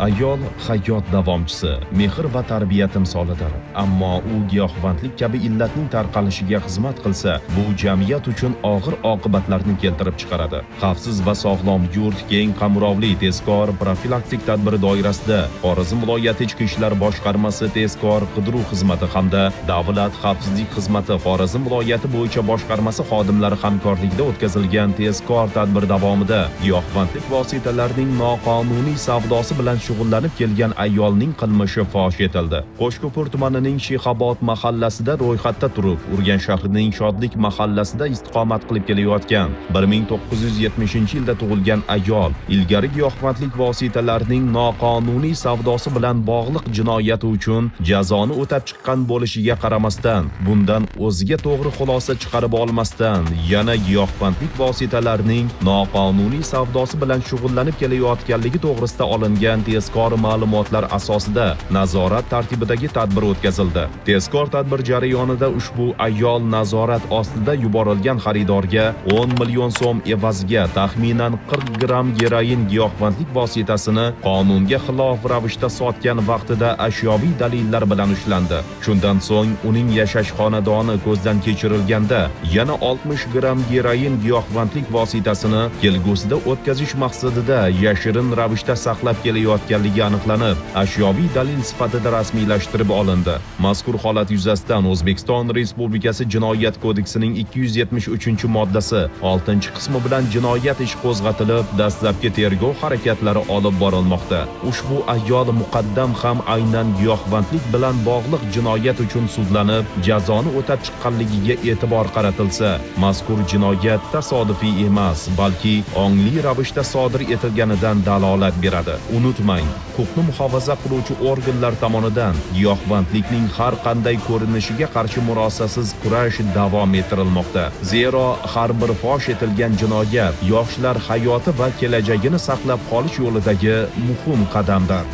Ayol hayot davomchisi, mehr va tarbiya timsolidir. Ammo u giyohvandlik kabi illatning tarqalishiga xizmat qilsa, bu jamiyat uchun og'ir oqibatlarni keltirib chiqaradi. Xavfsiz va sog'lom yurt keng qamrovli tezkor profilaktik tadbiri doirasida Xorazm viloyati Ichki ishlar boshqarmasi tezkor qidiruv xizmati hamda Davlat xavfsizlik xizmati Xorazm viloyati bo'yicha boshqarmasi xodimlari hamkorligida o'tkazilgan tezkor tadbir davomida giyohvandlik vositalarining noqonuniy savdosi bilan shug'ullanib kelgan ayolning qilmishi fosh etildi. Qo'shko'pir tumanining Shixobod mahallasida ro'yxatda turib, Urganch shahrining Shodlik mahallasida istiqomat qilib kelayotgan 1970-yilda tug'ilgan ayol ilgari giyohvandlik vositalarining noqonuniy savdosi bilan bog'liq jinoyati uchun jazoni o'tab chiqqan bo'lishiga qaramasdan, bundan o'ziga to'g'ri xulosa chiqarib olmasdan, yana giyohvandlik vositalarining noqonuniy savdosi bilan shug'ullanib kelayotganligi to'g'risida olingan tezkor ma'lumotlar asosida nazorat tartibidagi tadbir o'tkazildi. Tezkor tadbir jarayonida ushbu ayol nazorat ostida yuborilgan xaridorga 10 million so'm evaziga taxminan 40 gram geroin giyohvandlik vositasini qonunga xilof ravishda sotgan vaqtida ashyoviy dalillar bilan ushlandi. Shundan so'ng uning yashash xonadoni ko'zdan kechirilganda yana 60 gram geroin giyohvandlik vositasini kelgusida o'tkazish maqsadida yashirin ravishda saqlab kelayotganligi aniqlanib, ashyoviy dalil sifatida rasmiylashtirib olindi. Mazkur holat yuzasidan O'zbekiston Respublikasi Jinoyat kodeksining 273-moddasi 6-qismi bilan jinoyat ishi qo'zg'atilib, dastlabki tergov harakatlari olib borilmoqda. Ushbu ayol muqaddam ham aynan giyohvandlik bilan bog'liq jinoyat uchun sudlanib, jazoni o'tab chiqqanligiga e'tibor qaratilsa, mazkur jinoyat tasodifiy emas, balki ongli ravishda sodir etilganidan dalolat beradi. Unutmang, huquqni muhofaza qiluvchi organlar tomonidan giyohvandlikning har qanday ko'rinishiga qarshi murosasiz kurash davom ettirilmoqda. Zero har bir fosh etilgan jinoyat yoshlar hayoti va kelajagini saqlab qolish yo'lidagi muhim qadamdir.